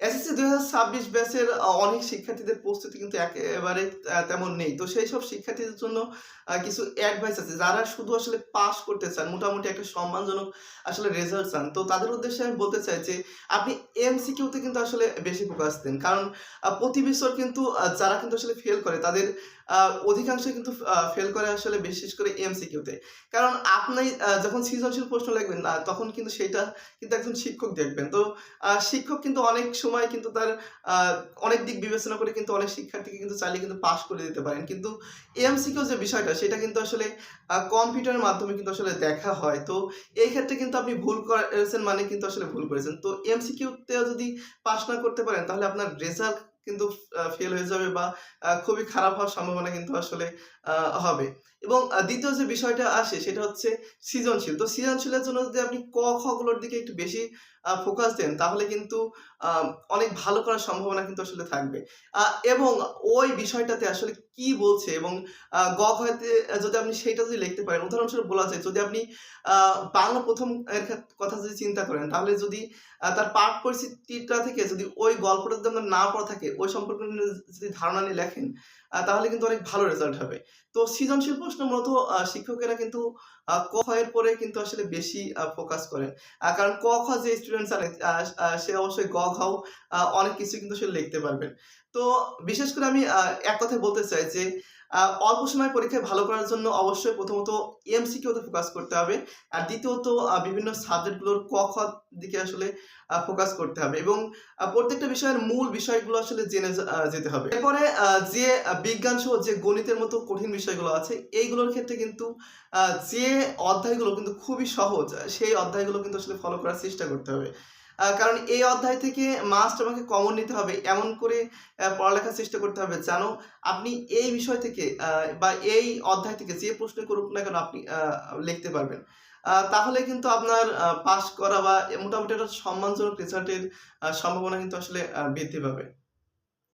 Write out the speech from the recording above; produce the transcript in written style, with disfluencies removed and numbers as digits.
SSC ২০২৬ ব্যাচের অনেক শিক্ষার্থীদের প্রস্তুতি কিন্তু একেবারে তেমন নেই। তো সেইসব শিক্ষার্থীদের জন্য কিছু অ্যাডভাইস আছে। যারা শুধু আসলে পাস করতে চান, মোটামুটি একটা সম্মানজনক আসলে রেজাল্ট চান। তো তাদের উদ্দেশ্যে আমি বলতে চাই যে, আপনি এমসিকিউ তে কিন্তু আসলে বেশি ফোকাস দেন। কারণ প্রতি বছর কিন্তু যারা কিন্তু আসলে ফেল করে তাদের আ অধিকাংশই কিন্তু ফেল করে আসলে বিশেষ করে এমসিকিউ তে। কারণ আপনি যখন সৃজনশীল প্রশ্ন লিখবেন তখন কিন্তু সেইটা কিন্তু একজন শিক্ষক দেখবেন। তো শিক্ষক কিন্তু অনেক সময় কিন্তু তার আ অনেক দিক বিবেচনা করে কিন্তু অনেক শিক্ষার্থীকে কিন্তু চাইলে কিন্তু পাস করে দিতে পারেন। কিন্তু এমসিকিউ যে বিষয়টা সেটা কিন্তু আসলে কম্পিউটারের মাধ্যমে কিন্তু আসলে দেখা হয়। তো এই ক্ষেত্রে কিন্তু আপনি ভুল করেছেন মানে কিন্তু আসলে ভুল করেছেন। তো এমসিকিউ তেও যদি পাস না করতে পারেন তাহলে আপনার রেজাল্ট কিন্তু ফেল হয়ে যাবে বা খুবই খারাপ হওয়ার সম্ভাবনা কিন্তু আসলে আ হবে। এবং ২য় যে বিষয়টা আসে সেটা হচ্ছে সৃজনশীল। তো সৃজনশীলের জন্য যদি আপনি ক, খ গুলোর দিকে একটু বেশি ফোকাস দেন তাহলে কিন্তু আ অনেক ভালো করার সম্ভাবনা কিন্তু আসলে থাকবে। আ এবং ওই বিষয়টাতে আসলে কি বলছে এবং গ, খ তে যদি আপনি সেইটা যদি লিখতে পারেন, উদাহরণস্বরূপ বলা যায় যদি আপনি আ বাংলা ১ম এর কথা যদি চিন্তা করেন তাহলে যদি তার পাঠ পরিস্থিতিটা থেকে যদি ওই গল্পটা যদি আপনার না পড়া থাকে, ওই সম্পর্কে নিয়ে যদি ধারণা নিয়ে লেখেন তাহলে কিন্তু অনেক ভালো রেজাল্ট হবে। তো সৃজনশীল প্রশ্ন মূলত শিক্ষকেরা কিন্তু ক, খ এর পরে কিন্তু আসলে বেশি ফোকাস করেন। কারণ ক, খ যে স্টুডেন্ট জানে সে অবশ্যই গ, ঘও অনেক কিছু কিন্তু সে লিখতে পারবেন। তো বিশেষ করে আমি এক কথায় বলতে চাই যে আ অল্প সময়ের পরীক্ষায় ভালো করার জন্য অবশ্যই প্রথমত এমসিকিউ তে ফোকাস করতে হবে। আর দ্বিতীয়ত বিভিন্ন সাবজেক্ট গুলোর ক, খ দিকে আসলে ফোকাস করতে হবে এবং প্রত্যেকটা বিষয়ের মূল বিষয়গুলো আসলে জেনে যেতে হবে। এরপরে যে বিজ্ঞান সহ যে গণিতের মতো কঠিন বিষয়গুলো আছে এইগুলোর ক্ষেত্রে কিন্তু আ যে অধ্যায়গুলো কিন্তু খুবই সহজ সেই অধ্যায়গুলো কিন্তু আসলে ফলো করার চেষ্টা করতে হবে। কারণ এই অধ্যায় থেকে মাস্ট আমাকে কমন নিতে হবে এমন করে পড়ালেখার চেষ্টা করতে হবে যেন আপনি এই বিষয় থেকে বা এই অধ্যায় থেকে যে প্রশ্নই করুক না কেন আপনি লিখতে পারবেন। তাহলে কিন্তু আপনার পাস করা বা মোটামুটি একটা সম্মানজনক রেজাল্টের সম্ভাবনা কিন্তু আসলে বৃদ্ধি পাবে।